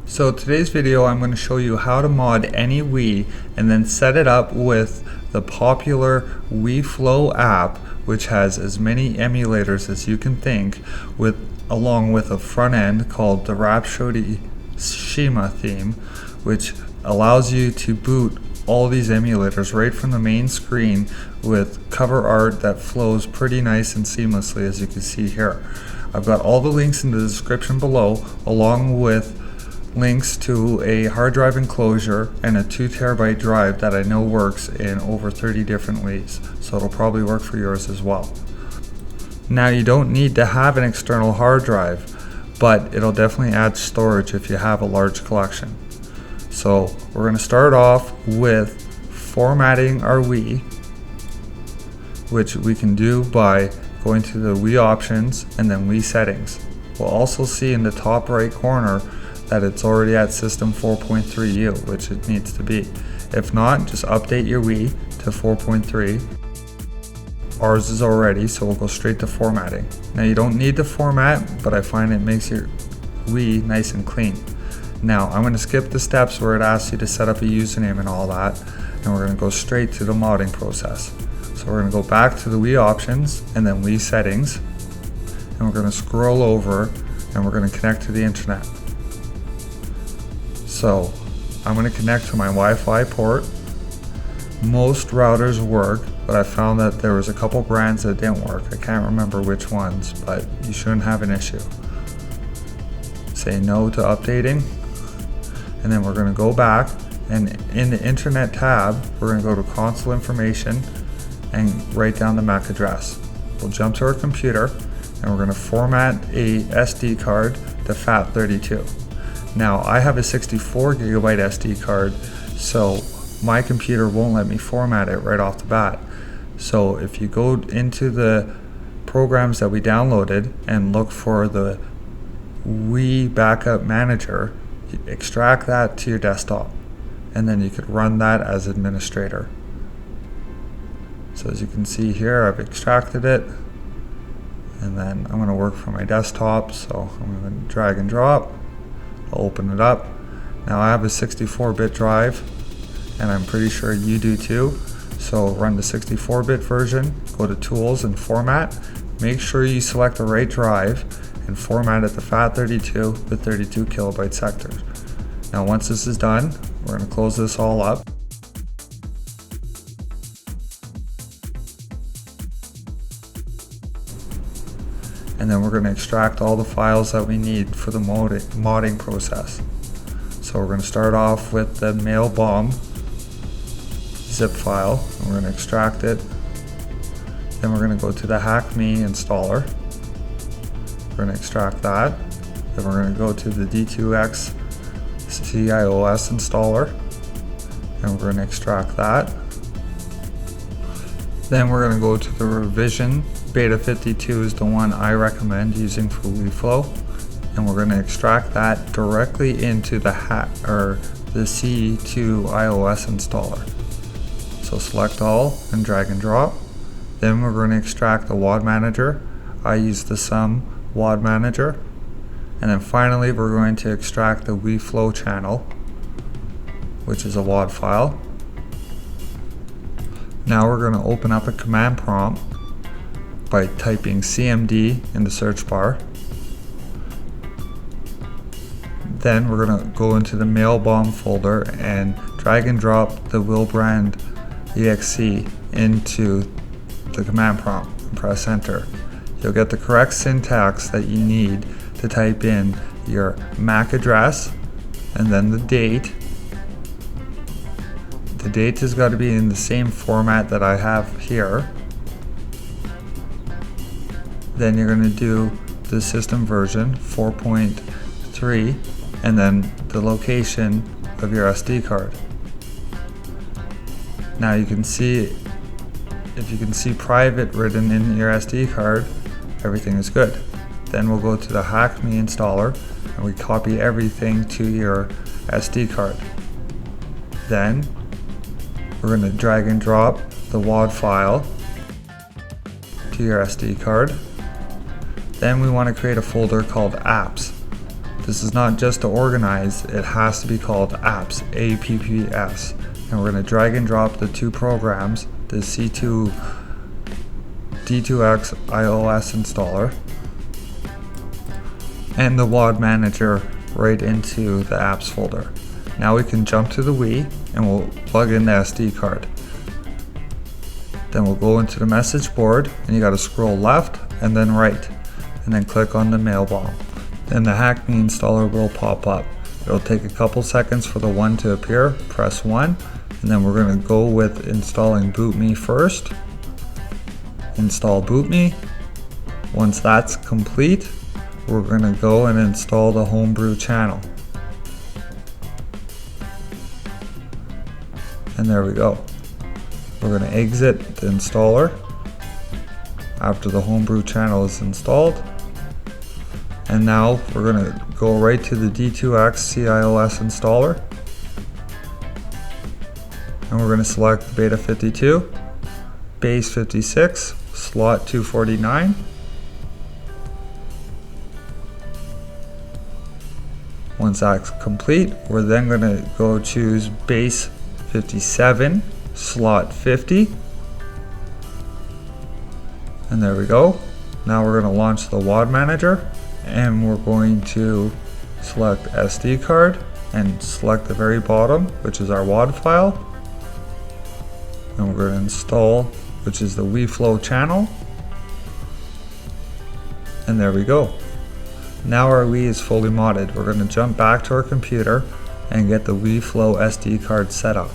So today's video I'm going to show you how to mod any Wii and then set it up with the popular WiiFlow app, which has as many emulators as you can think, along with a front end called the Rhapsodii Shima theme, which allows you to boot all these emulators right from the main screen with cover art that flows pretty nice and seamlessly, as you can see here. I've got all the links in the description below, along with links to a hard drive enclosure and a 2 terabyte drive that I know works in over 30 different ways, so it'll probably work for yours as well. Now, you don't need to have an external hard drive, but it'll definitely add storage if you have a large collection. So we're going to start off with formatting our Wii, which we can do by going to the Wii options and then Wii settings. We'll also see in the top right corner that it's already at system 4.3U, which it needs to be. If not, just update your Wii to 4.3. Ours is already, so we'll go straight to formatting. Now, you don't need to format, but I find it makes your Wii nice and clean. Now, I'm going to skip the steps where it asks you to set up a username and all that, and we're going to go straight to the modding process. So we're going to go back to the Wii options and then Wii settings, and we're going to scroll over and we're going to connect to the internet. So I'm going to connect to my Wi-Fi port. Most routers work, but I found that there was a couple brands that didn't work. I can't remember which ones, but you shouldn't have an issue. Say no to updating, and then we're going to go back, and in the internet tab we're going to go to console information and write down the MAC address. We'll jump to our computer and we're going to format a SD card to FAT32. Now, I have a 64 gigabyte SD card, so my computer won't let me format it right off the bat. So if you go into the programs that we downloaded and look for the Wii Backup Manager, you extract that to your desktop, and then you could run that as administrator. So as you can see here, I've extracted it, and then I'm going to work from my desktop, so I'm going to drag and drop. I'll open it up. Now, I have a 64-bit drive, and I'm pretty sure you do too. So run the 64-bit version, go to Tools and Format. Make sure you select the right drive and format it to FAT32 with 32 kilobyte sectors. Now, once this is done, we're going to close this all up. And then we're going to extract all the files that we need for the modding process. So we're going to start off with the SOM-YAWMM zip file, and we're going to extract it. Then we're going to go to the hackmii installer. We're going to extract that. Then we're going to go to the D2X Cios installer, and we're going to extract that. Then we're going to go to the revision. Beta 52 is the one I recommend using for WiiFlow, and we're going to extract that directly into the C2 iOS installer. So select all and drag and drop. Then we're going to extract the WAD manager. I use the Some-YAWMM manager. And then finally, we're going to extract the WiiFlow channel, which is a WAD file. Now we're going to open up a command prompt by typing CMD in the search bar. Then we're going to go into the SOM-YAWMM folder and drag and drop the Wilbrand exe into the command prompt and press enter. You'll get the correct syntax that you need to type in your MAC address and then the date. The date has got to be in the same format that I have here. Then you're going to do the system version 4.3 and then the location of your SD card. Now you can see, if you can see private written in your SD card, everything is good. Then we'll go to the hackmii installer and we copy everything to your SD card. Then we're going to drag and drop the WAD file to your SD card. Then we want to create a folder called apps. This is not just to organize, it has to be called apps, APPS. And we're going to drag and drop the two programs, the D2X iOS installer and the WAD manager, right into the apps folder. Now we can jump to the Wii and we'll plug in the SD card. Then we'll go into the message board and you got to scroll left and then right and then click on the mail bomb. Then the hackmii installer will pop up. It'll take a couple seconds for the one to appear. Press 1 and then we're going to go with installing bootme first. Install bootme. Once that's complete, we're going to go and install the homebrew channel. And there we go. We're going to exit the installer after the homebrew channel is installed. And now we're going to go right to the D2X CIOS installer. And we're going to select beta 52, base 56, slot 249. Once that's complete, we're then going to go choose base 57, slot 50. And there we go. Now we're going to launch the WAD manager and we're going to select SD card and select the very bottom, which is our WAD file. And we're going to install, which is the WiiFlow channel. And there we go. Now our Wii is fully modded. We're going to jump back to our computer and get the WiiFlow SD card set up.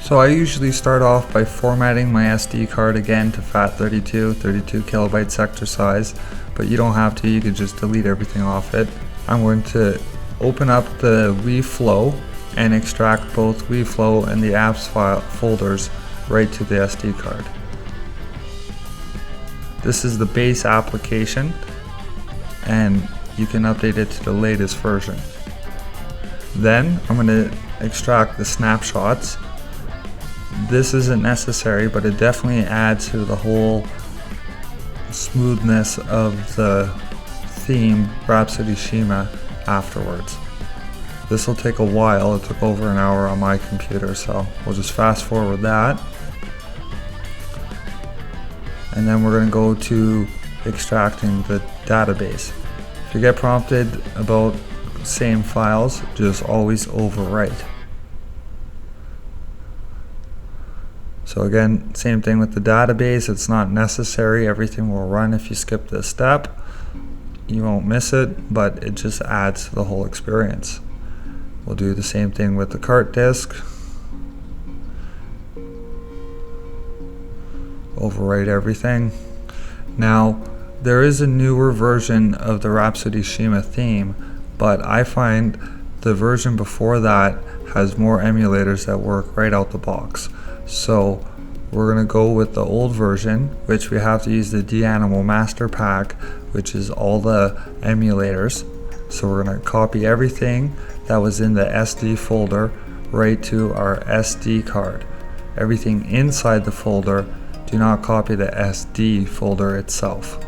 So I usually start off by formatting my SD card again to FAT32, 32 kilobyte sector size, but you don't have to, you can just delete everything off it. I'm going to open up the WiiFlow and extract both WiiFlow and the apps file folders right to the SD card. This is the base application and you can update it to the latest version. Then I'm going to extract the snapshots. This isn't necessary, but it definitely adds to the whole smoothness of the theme Rhapsodii Shima afterwards. This will take a while. It took over an hour on my computer, so we'll just fast forward that. And then we're going to go to extracting the database. If you get prompted about same files, just always overwrite. So again, same thing with the database, it's not necessary, everything will run if you skip this step. You won't miss it, but it just adds to the whole experience. We'll do the same thing with the cart disk. Overwrite everything. Now, there is a newer version of the Rhapsodii Shima theme, but I find the version before that has more emulators that work right out the box. So we're going to go with the old version, which we have to use the danimal master pack, which is all the emulators. So we're going to copy everything that was in the SD folder right to our SD card. Everything inside the folder, do not copy the SD folder itself.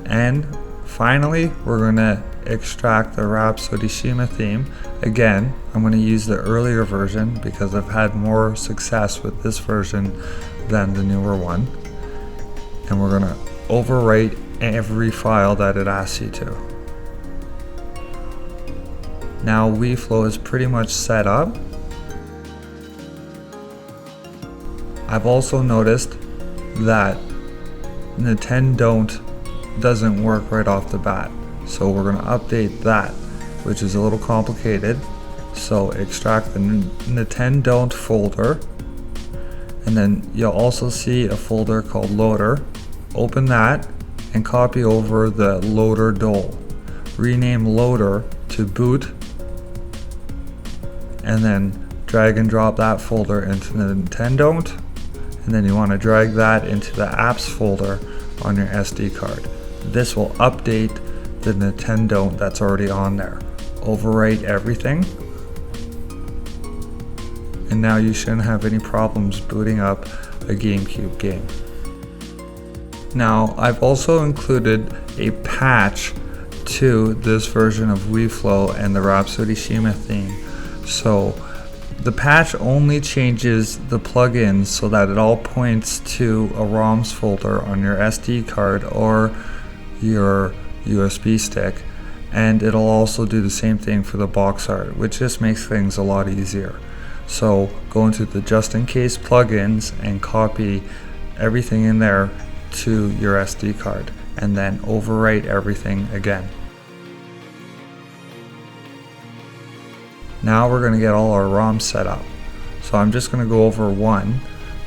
And finally, we're going to extract the Rhapsodii Shima theme. Again, I'm going to use the earlier version because I've had more success with this version than the newer one. And we're going to overwrite every file that it asks you to. Now WiiFlow is pretty much set up. I've also noticed that Nintendont doesn't work right off the bat. So we're going to update that, which is a little complicated. So extract the Nintendont folder, and then you'll also see a folder called loader. Open that and copy over the loader dole. Rename loader to boot, and then drag and drop that folder into the Nintendont, and then you want to drag that into the apps folder on your SD card. This will update the Nintendont that's already on there. Overwrite everything, and now you shouldn't have any problems booting up a GameCube game. Now I've also included a patch to this version of WiiFlow and the Rhapsodii Shima theme. So the patch only changes the plugins so that it all points to a ROMs folder on your SD card or your USB stick, and it'll also do the same thing for the box art, which just makes things a lot easier. So go into the JustinCasePlugins and copy everything in there to your SD card, and then overwrite everything again. Now we're going to get all our ROMs set up. So I'm just going to go over one,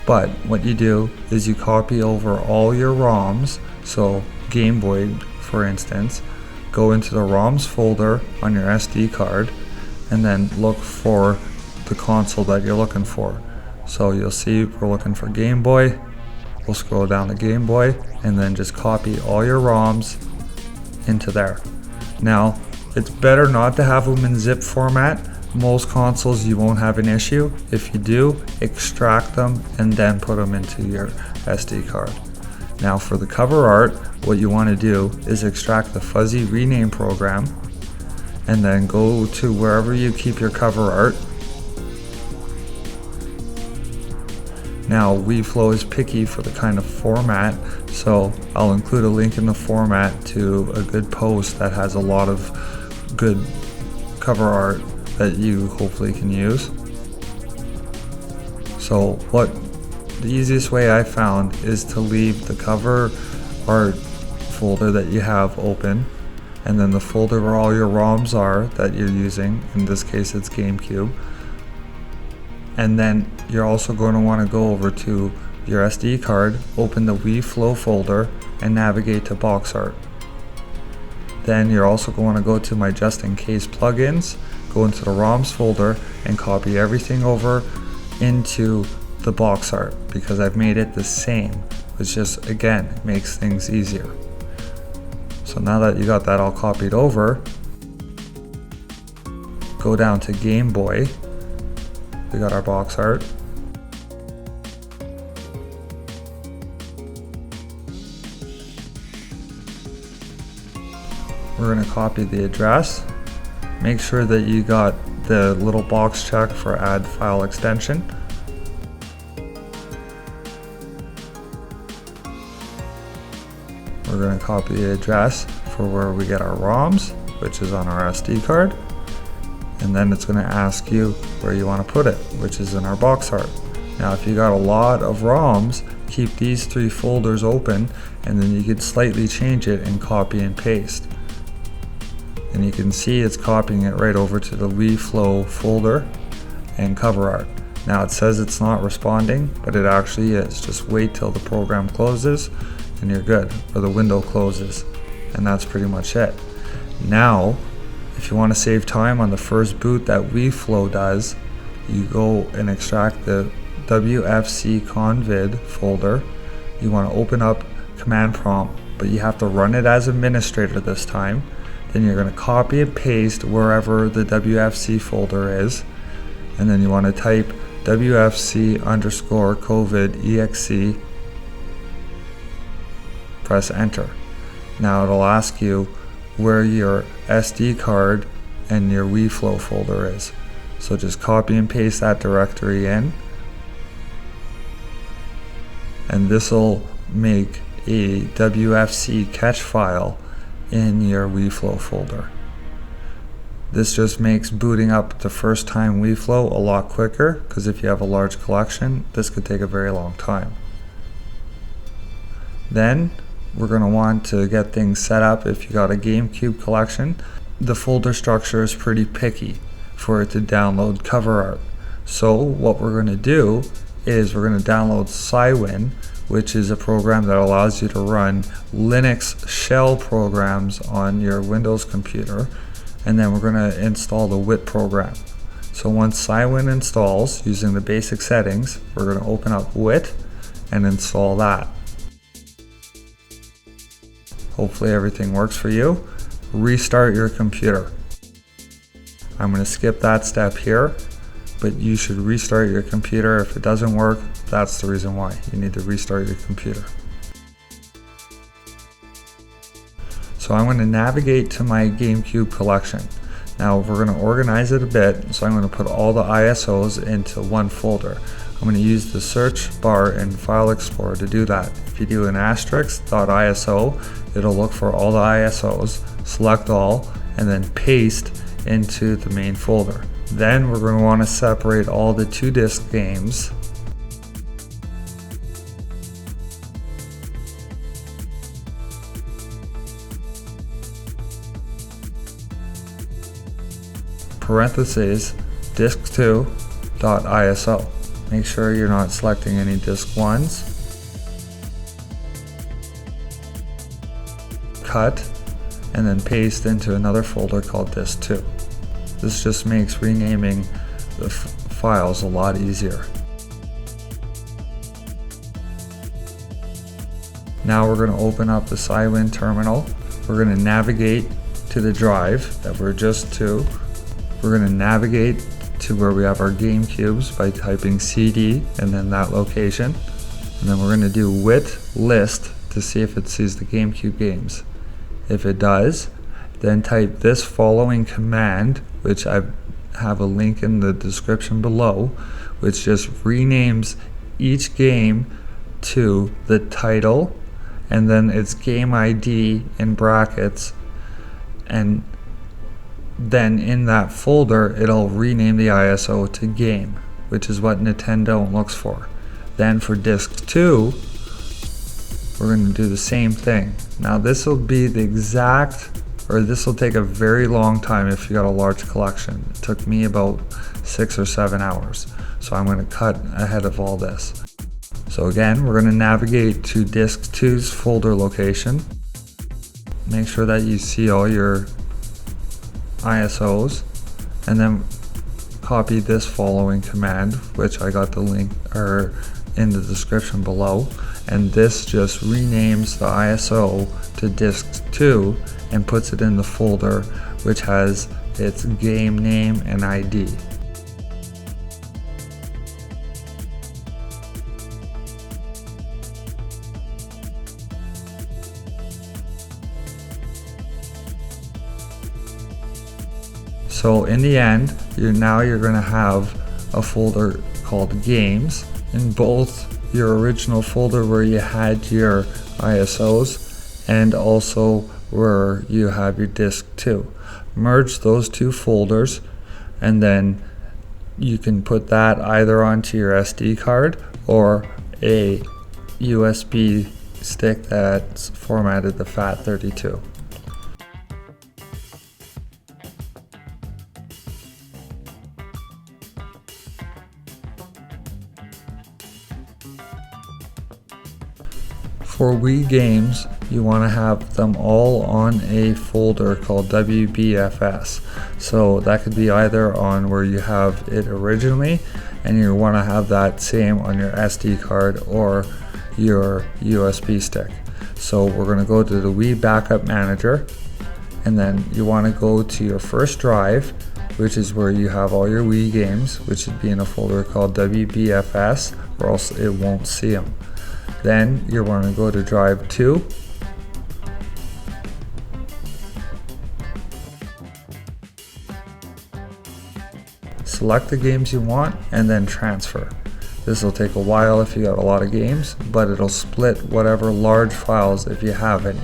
but what you do is you copy over all your ROMs. So Game Boy, for instance, go into the ROMs folder on your SD card and then look for the console that you're looking for. So you'll see we're looking for Game Boy. We'll scroll down to Game Boy and then just copy all your ROMs into there. Now, it's better not to have them in zip format. Most consoles you won't have an issue. If you do, extract them and then put them into your SD card. Now for the cover art, what you want to do is extract the Fuzzyrename program and then go to wherever you keep your cover art. Now WiiFlow is picky for the kind of format, so I'll include a link in the format to a good post that has a lot of good cover art that you hopefully can use. So the easiest way I found is to leave the cover art folder that you have open, and then the folder where all your ROMs are that you're using, in this case it's GameCube, and then you're also going to want to go over to your SD card, open the WiiFlow folder and navigate to box art. Then you're also going to go to my JustinCasePlugins, go into the ROMs folder and copy everything over into the box art, because I've made it the same, which just again makes things easier. So now that you got that all copied over, go down to Game Boy. We got our box art. We're going to copy the address. Make sure that you got the little box check for add file extension. We're going to copy the address for where we get our ROMs, which is on our SD card. And then it's going to ask you where you want to put it, which is in our box art. Now if you got a lot of ROMs, keep these three folders open, and then you could slightly change it and copy and paste. And you can see it's copying it right over to the WiiFlow folder and cover art. Now it says it's not responding, but it actually is. Just wait till the program closes and you're good, or the window closes, and that's pretty much it. Now if you want to save time on the first boot that WiiFlow does, you go and extract the WFC convid folder. You want to open up command prompt, but you have to run it as administrator this time. Then you're going to copy and paste wherever the WFC folder is, and then you want to type WFC_COVID-exe, press enter. Now it'll ask you where your SD card and your WiiFlow folder is. So just copy and paste that directory in, and this will make a WFC catch file in your WiiFlow folder. This just makes booting up the first time WiiFlow a lot quicker, because if you have a large collection, this could take a very long time. Then we're going to want to get things set up. If you got a GameCube collection, the folder structure is pretty picky for it to download cover art. So what we're going to do is we're going to download Cygwin, which is a program that allows you to run Linux shell programs on your Windows computer, and then we're going to install the WIT program. So once Cygwin installs using the basic settings, we're going to open up WIT and install that. Hopefully everything works for you. Restart your computer. I'm going to skip that step here, but you should restart your computer. If it doesn't work, that's the reason why. You need to restart your computer. So I'm going to navigate to my GameCube collection. Now we're going to organize it a bit, so I'm going to put all the ISOs into one folder. I'm going to use the search bar in File Explorer to do that. If you do an asterisk.iso, it'll look for all the ISOs, select all, and then paste into the main folder. Then we're going to want to separate all the 2-disc games. Parentheses disk2.iso. Make sure you're not selecting any disk 1s. Cut and then paste into another folder called disk 2. This just makes renaming the files a lot easier. Now we're going to open up the Cygwin terminal. We're going to navigate to the drive that we're just to. We're going to navigate to where we have our GameCubes by typing CD and then that location. And then we're going to do with list to see if it sees the GameCube games. If it does, then type this following command, which I have a link in the description below, which just renames each game to the title and then its game ID in brackets, and then in that folder it'll rename the ISO to game, which is what Nintendont looks for. Then for disk 2, we're going to do the same thing. Now this will be the exact, or this will take a very long time if you got a large collection. It took me about 6 or 7 hours. So I'm going to cut ahead of all this. So again, we're going to navigate to disk 2's folder location. Make sure that you see all your ISOs, and then copy this following command, which I got the link or in the description below, and this just renames the ISO to disk 2 and puts it in the folder which has its game name and ID. So in the end, you're going to have a folder called games in both your original folder where you had your ISOs and also where you have your disk 2. Merge those two folders, and then you can put that either onto your SD card or a USB stick that's formatted to FAT32. For Wii games, you want to have them all on a folder called WBFS. So that could be either on where you have it originally, and you want to have that same on your SD card or your USB stick. So we're going to go to the Wii Backup Manager, and then you want to go to your first drive, which is where you have all your Wii games, which should be in a folder called WBFS, or else it won't see them. Then you want to go to drive 2, select the games you want, and then transfer. This will take a while if you got a lot of games, but it'll split whatever large files if you have any.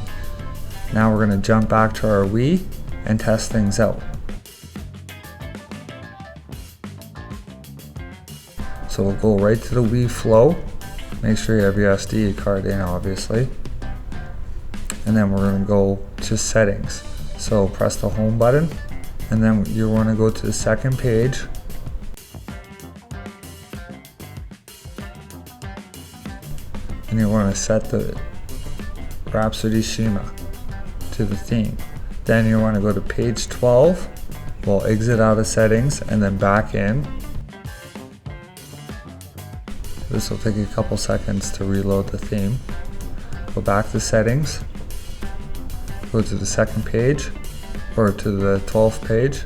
Now we're going to jump back to our Wii and test things out. So we'll go right to the WiiFlow. Make sure you have your SD card in, obviously. And then we're going to go to settings. So press the home button, and then you want to go to the second page. And you want to set the Rhapsodii Shima to the theme. Then you want to go to page 12. We'll exit out of settings and then back in. This will take a couple seconds to reload the theme. Go back to settings, go to the second page, or to the 12th page.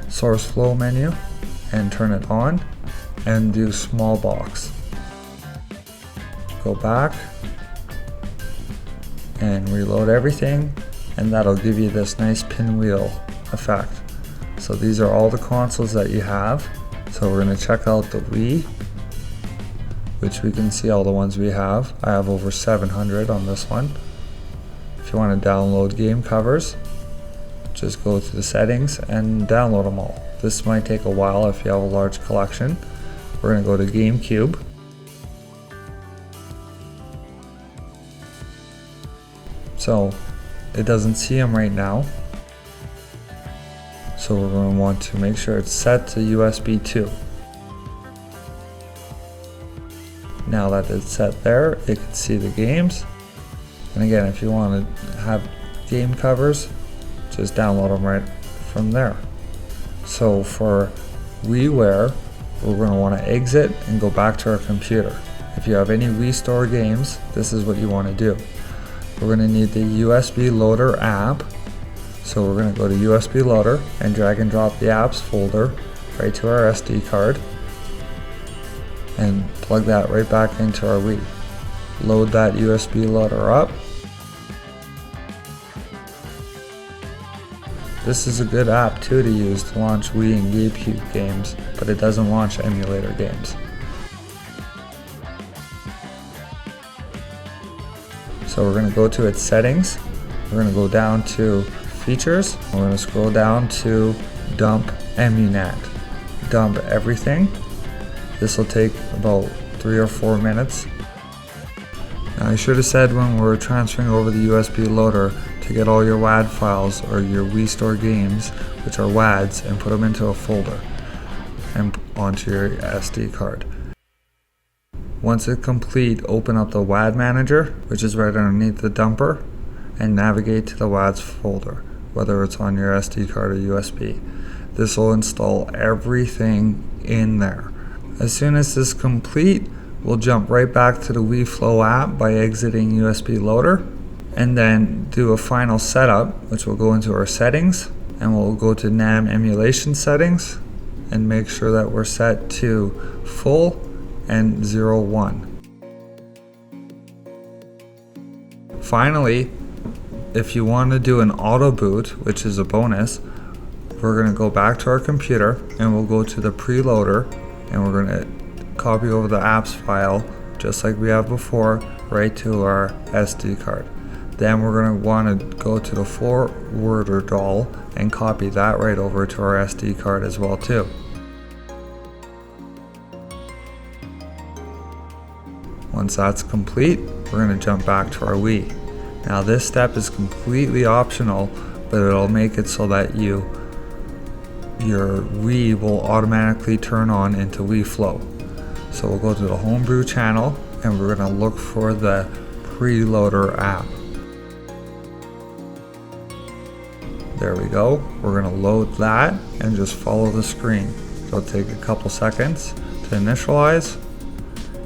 Source flow menu, and turn it on, and do small box. go back and reload everything, and that'll give you this nice pinwheel effect. So these are all the consoles that you have. So we're going to check out the Wii, which we can see all the ones we have. I have over 700 on this one. If you want to download game covers, just go to the settings and download them all. This might take a while if you have a large collection. We're going to go to GameCube. So it doesn't see them right now. So we're going to want to make sure it's set to USB 2. Now that it's set there, it can see the games. And again, if you want to have game covers, just download them right from there. So for WiiWare, we're going to want to exit and go back to our computer. If you have any Wii Store games, this is what you want to do. We're going to need the USBloader app. So we're going to go to USBloader and drag and drop the apps folder right to our SD card and plug that right back into our Wii. Load that USBloader up. This is a good app too to use to launch Wii and GameCube games, but it doesn't launch emulator games. So we're going to go to its settings, we're going to go down to features, we're going to scroll down to dump emunet. Dump everything. This will take about 3 or 4 minutes. Now I should have said when we're transferring over the USB loader to get all your WAD files or your Wii Store games, which are WADs, and put them into a folder and onto your SD card. Once it's complete, open up the WAD manager, which is right underneath the dumper, and navigate to the WADs folder, whether it's on your SD card or USB. This will install everything in there. As soon as this is complete, we'll jump right back to the WiiFlow app by exiting USBloader, and then do a final setup, which will go into our settings, and we'll go to NAM emulation settings and make sure that we're set to full and 01. Finally, if you want to do an auto boot, which is a bonus, we're going to go back to our computer and we'll go to the preloader and we're going to copy over the apps file just like we have before right to our SD card. Then we're going to want to go to the forwarder doll and copy that right over to our SD card as well too. Once that's complete, we're going to jump back to our Wii. Now this step is completely optional, but it'll make it so that your Wii will automatically turn on into WiiFlow. So we'll go to the homebrew channel and we're going to look for the prriloader app. There we go. We're going to load that and just follow the screen. It'll take a couple seconds to initialize,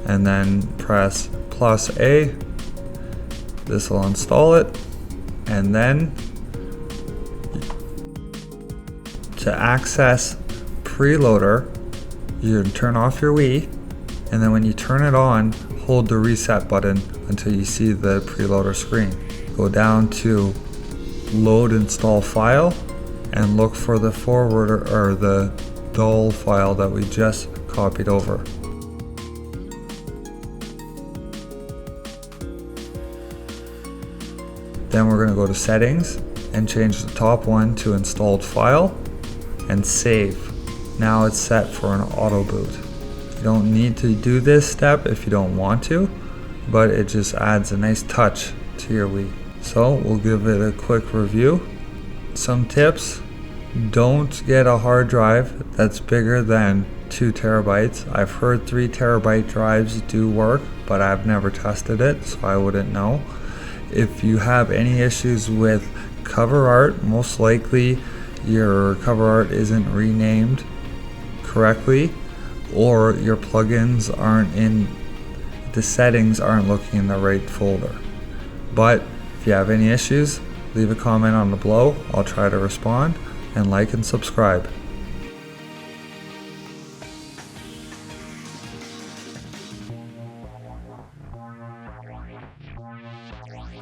and then press +A. This will install it, and then to access prriloader, you turn off your Wii, and then when you turn it on, hold the reset button until you see the prriloader screen. Go down to load install file and look for the forwarder or the doll file that we just copied over. Then we're going to go to settings and change the top one to installed file and save. Now it's set for an auto boot. You don't need to do this step if you don't want to, but it just adds a nice touch to your Wii. So we'll give it a quick review. Some tips: don't get a hard drive that's bigger than 2 terabytes. I've heard 3 terabyte drives do work, but I've never tested it, so I wouldn't know. If you have any issues with cover art, most likely your cover art isn't renamed correctly, or your plugins aren't in, the settings aren't looking in the right folder. But if you have any issues, leave a comment on the below. I'll try to respond, and like and subscribe.